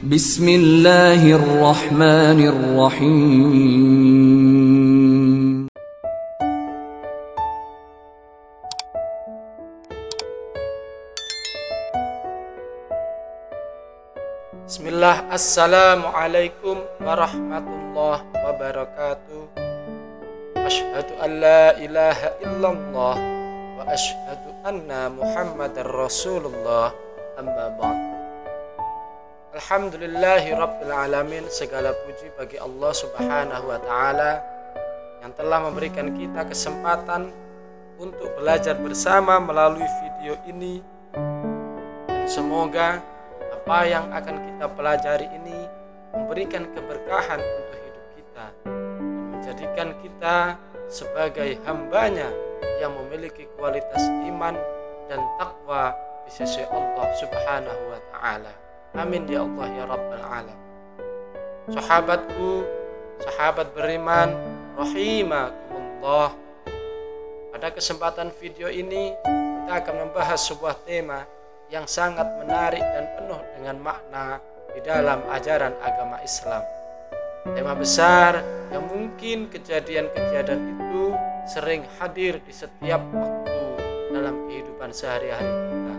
Bismillahirrahmanirrahim. Bismillah, assalamualaikum warahmatullahi wabarakatuh. Asyhadu an la ilaha illallah wa asyhadu anna Muhammadar Rasulullah, amma ba'd. Alhamdulillahi rabbil alamin, segala puji bagi Allah subhanahu wa ta'ala yang telah memberikan kita kesempatan untuk belajar bersama melalui video ini. Dan semoga apa yang akan kita pelajari ini memberikan keberkahan untuk hidup kita dan menjadikan kita sebagai hambanya yang memiliki kualitas iman dan takwa di sisi Allah subhanahu wa ta'ala. Amin ya Allah ya Rabbal alamin. Sahabatku, sahabat beriman, rahimakumullah. Pada kesempatan video ini kita akan membahas sebuah tema yang sangat menarik dan penuh dengan makna di dalam ajaran agama Islam. Tema besar yang mungkin kejadian-kejadian itu sering hadir di setiap waktu dalam kehidupan sehari-hari kita.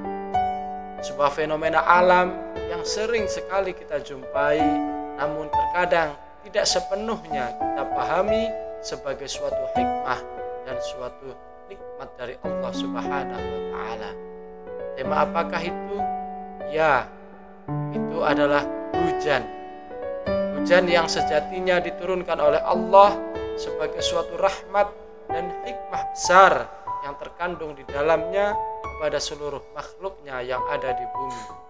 Sebuah fenomena alam yang sering sekali kita jumpai, namun terkadang tidak sepenuhnya kita pahami sebagai suatu hikmah dan suatu nikmat dari Allah Subhanahu wa ta'ala. Tema apakah itu? Ya, itu adalah hujan. Hujan yang sejatinya diturunkan oleh Allah sebagai suatu rahmat dan hikmah besar yang terkandung di dalamnya kepada seluruh makhluknya yang ada di bumi.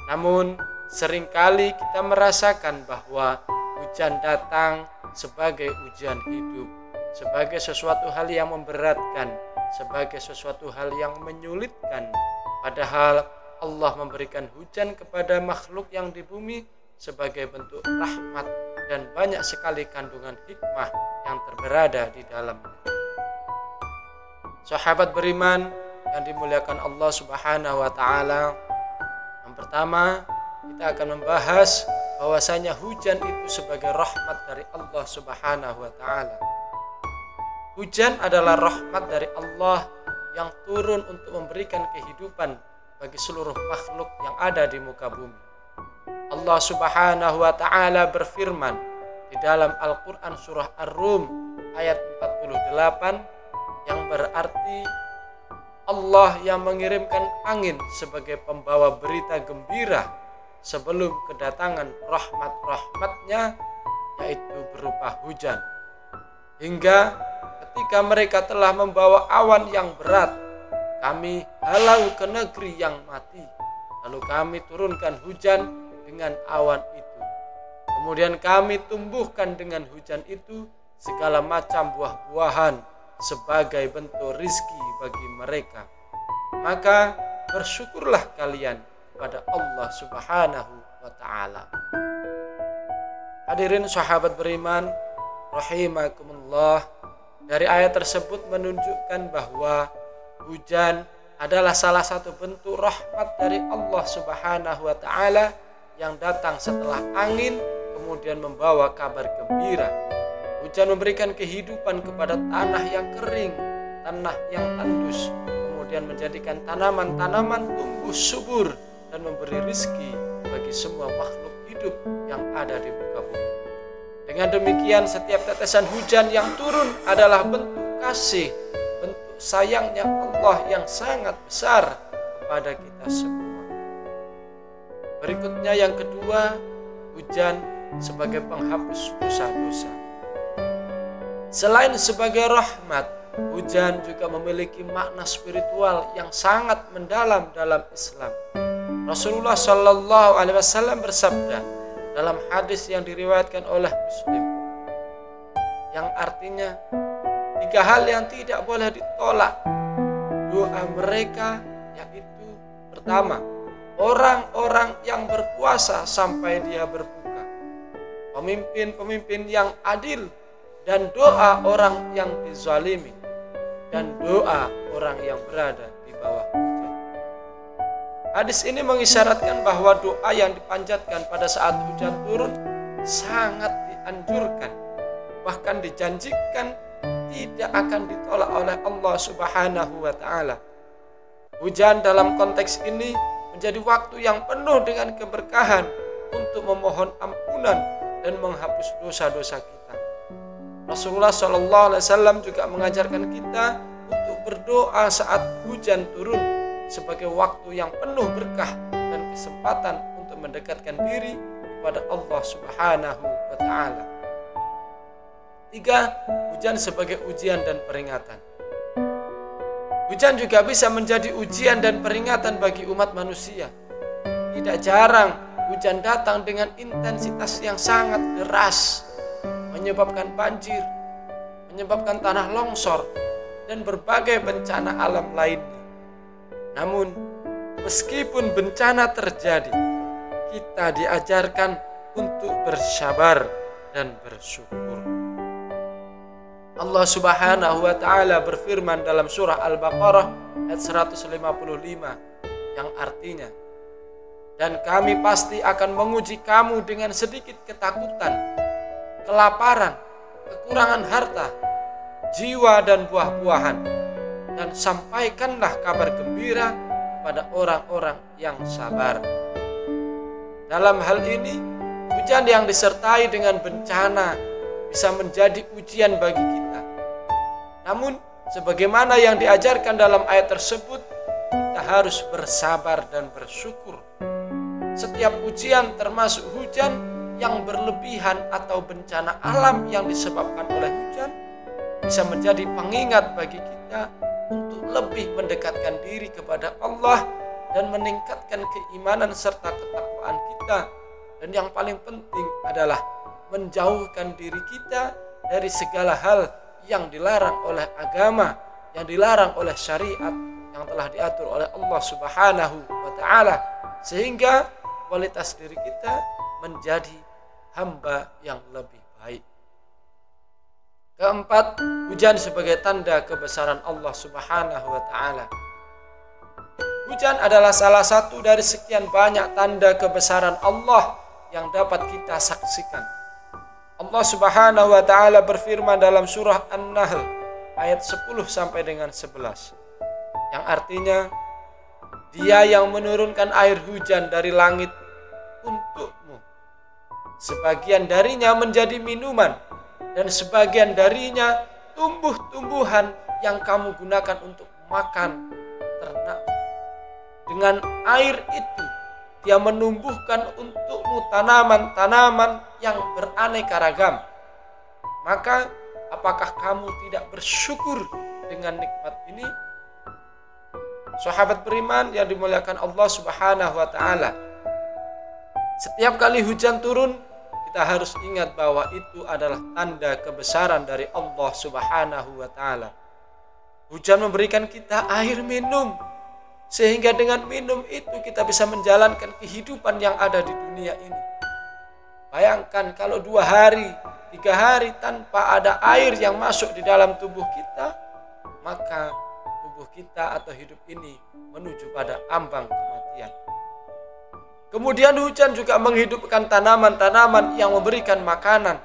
Namun, seringkali kita merasakan bahwa hujan datang sebagai ujian hidup, sebagai sesuatu hal yang memberatkan, sebagai sesuatu hal yang menyulitkan. Padahal Allah memberikan hujan kepada makhluk yang di bumi sebagai bentuk rahmat dan banyak sekali kandungan hikmah yang terberada di dalamnya. Sahabat beriman yang dimuliakan Allah Subhanahu wa ta'ala, yang pertama kita akan membahas bahwasanya hujan itu sebagai rahmat dari Allah Subhanahu wa ta'ala. Hujan adalah rahmat dari Allah yang turun untuk memberikan kehidupan bagi seluruh makhluk yang ada di muka bumi. Allah Subhanahu wa ta'ala berfirman di dalam Al-Quran surah Ar-Rum ayat 48 yang berarti Allah yang mengirimkan angin sebagai pembawa berita gembira sebelum kedatangan rahmat-rahmatnya, yaitu berupa hujan. Hingga ketika mereka telah membawa awan yang berat, kami halau ke negeri yang mati, lalu kami turunkan hujan dengan awan itu. Kemudian kami tumbuhkan dengan hujan itu segala macam buah-buahan sebagai bentuk rizki bagi mereka. Maka bersyukurlah kalian kepada Allah Subhanahu wa ta'ala. Hadirin sahabat beriman, rahimakumullah. Dari ayat tersebut menunjukkan bahwa hujan adalah salah satu bentuk rahmat dari Allah Subhanahu wa ta'ala yang datang setelah angin kemudian membawa kabar gembira. Hujan memberikan kehidupan kepada tanah yang kering, tanah yang tandus, kemudian menjadikan tanaman-tanaman tumbuh subur dan memberi rizki bagi semua makhluk hidup yang ada di muka bumi. Dengan demikian, setiap tetesan hujan yang turun adalah bentuk kasih, bentuk sayangnya Allah yang sangat besar kepada kita semua. Berikutnya yang kedua, hujan sebagai penghapus dosa-dosa. Selain sebagai rahmat, hujan juga memiliki makna spiritual yang sangat mendalam dalam Islam. Rasulullah Shallallahu Alaihi Wasallam bersabda dalam hadis yang diriwayatkan oleh Muslim, yang artinya 3 hal yang tidak boleh ditolak doa mereka, yaitu pertama, orang-orang yang berpuasa sampai dia berbuka, pemimpin-pemimpin yang adil, dan doa orang yang dizalimi, dan doa orang yang berada di bawah hujan. Hadis ini mengisyaratkan bahwa doa yang dipanjatkan pada saat hujan turun sangat dianjurkan, bahkan dijanjikan tidak akan ditolak oleh Allah Subhanahu wa Ta'ala. Hujan dalam konteks ini menjadi waktu yang penuh dengan keberkahan untuk memohon ampunan dan menghapus dosa-dosa kita. Rasulullah SAW juga mengajarkan kita untuk berdoa saat hujan turun sebagai waktu yang penuh berkah dan kesempatan untuk mendekatkan diri kepada Allah Subhanahu wa Ta'ala. 3. Hujan sebagai ujian dan peringatan. Hujan juga bisa menjadi ujian dan peringatan bagi umat manusia. Tidak jarang hujan datang dengan intensitas yang sangat deras, menyebabkan banjir, menyebabkan tanah longsor, dan berbagai bencana alam lainnya. Namun, meskipun bencana terjadi, kita diajarkan untuk bersabar dan bersyukur. Allah Subhanahu wa Ta'ala berfirman dalam surah Al-Baqarah ayat 155 yang artinya, dan kami pasti akan menguji kamu dengan sedikit ketakutan, kelaparan, kekurangan harta, jiwa dan buah-buahan, dan sampaikanlah kabar gembira kepada orang-orang yang sabar. Dalam hal ini, hujan yang disertai dengan bencana bisa menjadi ujian bagi kita. Namun, sebagaimana yang diajarkan dalam ayat tersebut, kita harus bersabar dan bersyukur. Setiap ujian termasuk hujan yang berlebihan atau bencana alam yang disebabkan oleh hujan bisa menjadi pengingat bagi kita untuk lebih mendekatkan diri kepada Allah dan meningkatkan keimanan serta ketakwaan kita. Dan yang paling penting adalah menjauhkan diri kita dari segala hal yang dilarang oleh agama, yang dilarang oleh syariat yang telah diatur oleh Allah Subhanahu wa Ta'ala, sehingga kualitas diri kita menjadi hamba yang lebih baik. Keempat, hujan sebagai tanda kebesaran Allah Subhanahu wa Ta'ala. Hujan adalah salah satu dari sekian banyak tanda kebesaran Allah yang dapat kita saksikan. Allah Subhanahu wa Ta'ala berfirman dalam surah An-Nahl ayat 10 sampai dengan 11 yang artinya, Dia yang menurunkan air hujan dari langit untukmu, sebagian darinya menjadi minuman dan sebagian darinya tumbuh-tumbuhan yang kamu gunakan untuk makan ternak. Dengan air itu Dia menumbuhkan untukmu tanaman-tanaman yang beraneka ragam. Maka apakah kamu tidak bersyukur dengan nikmat ini? Sahabat beriman yang dimuliakan Allah Subhanahu wa Ta'ala, setiap kali hujan turun, kita harus ingat bahwa itu adalah tanda kebesaran dari Allah Subhanahu wa Ta'ala. Hujan memberikan kita air minum, sehingga dengan minum itu kita bisa menjalankan kehidupan yang ada di dunia ini. Bayangkan kalau 2 hari, 3 hari tanpa ada air yang masuk di dalam tubuh kita, maka tubuh kita atau hidup ini menuju pada ambang kematian. Kemudian hujan juga menghidupkan tanaman-tanaman yang memberikan makanan.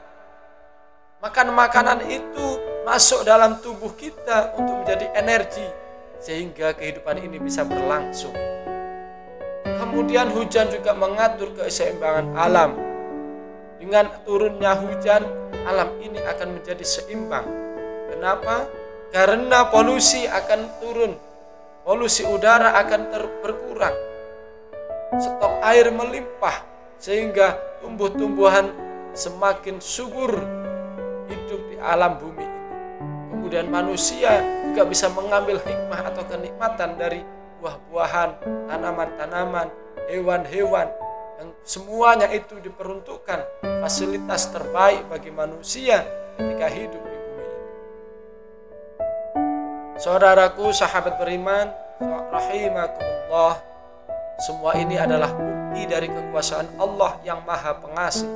Makanan itu masuk dalam tubuh kita untuk menjadi energi, sehingga kehidupan ini bisa berlangsung. Kemudian hujan juga mengatur keseimbangan alam. Dengan turunnya hujan, alam ini akan menjadi seimbang. Kenapa? Karena polusi akan turun, polusi udara akan berkurang, stok air melimpah, sehingga tumbuh-tumbuhan semakin subur hidup di alam bumi ini. Kemudian manusia juga bisa mengambil hikmah atau kenikmatan dari buah-buahan, tanaman-tanaman, hewan-hewan, yang semuanya itu diperuntukkan fasilitas terbaik bagi manusia ketika hidup di bumi ini. Saudaraku, sahabat beriman, rahimakumullah, semua ini adalah bukti dari kekuasaan Allah yang Maha Pengasih.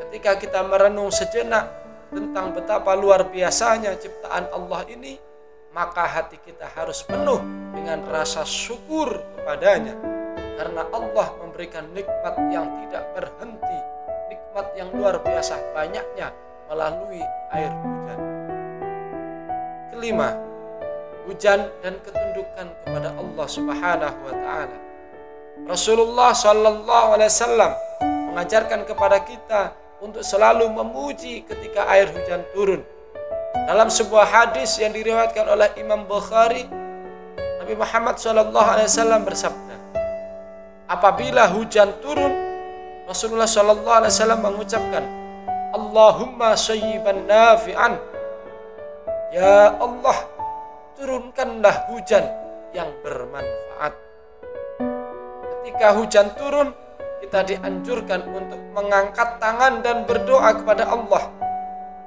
Ketika kita merenung sejenak tentang betapa luar biasanya ciptaan Allah ini, maka hati kita harus penuh dengan rasa syukur kepadanya, karena Allah memberikan nikmat yang tidak berhenti, nikmat yang luar biasa banyaknya melalui air hujan. Kelima, hujan dan ketundukan kepada Allah Subhanahu wa taala. Rasulullah sallallahu alaihi wasallam mengajarkan kepada kita untuk selalu memuji ketika air hujan turun. Dalam sebuah hadis yang diriwayatkan oleh Imam Bukhari, Nabi Muhammad sallallahu alaihi wasallam bersabda, apabila hujan turun, Rasulullah sallallahu alaihi wasallam mengucapkan, Allahumma sayyiban nafi'an. Ya Allah, turunkanlah hujan yang bermanfaat. Ketika hujan turun, kita dianjurkan untuk mengangkat tangan dan berdoa kepada Allah,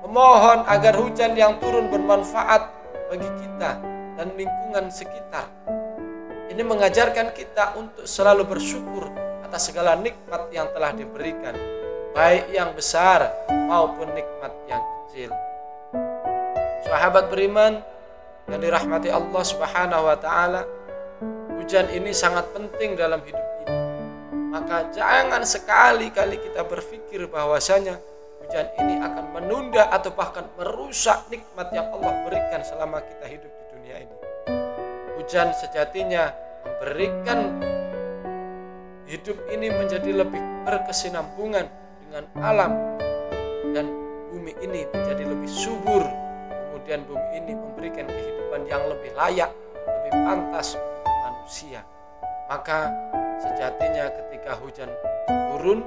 memohon agar hujan yang turun bermanfaat bagi kita dan lingkungan sekitar. Ini mengajarkan kita untuk selalu bersyukur atas segala nikmat yang telah diberikan, baik yang besar maupun nikmat yang kecil. Sahabat beriman yang dirahmati Allah Subhanahu wa taala, hujan ini sangat penting dalam hidup ini. Maka jangan sekali-kali kita berpikir bahwasanya hujan ini akan menunda atau bahkan merusak nikmat yang Allah berikan selama kita hidup di dunia ini. Hujan sejatinya memberikan hidup ini menjadi lebih berkesinambungan dengan alam, dan bumi ini menjadi lebih subur. Kemudian bumi ini memberikan kehidupan yang lebih layak, lebih pantas untuk manusia. Maka sejatinya ketika hujan turun,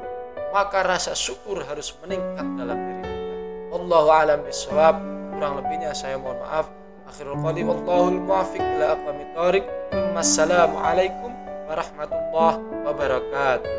maka rasa syukur harus meningkat dalam diri kita. Wallahu a'lam bishawab. Kurang lebihnya saya mohon maaf. Akhirul qali wallahul muwaffiq ila aqwamit thoriq. Wassalamu alaikum warahmatullahi wabarakatuh.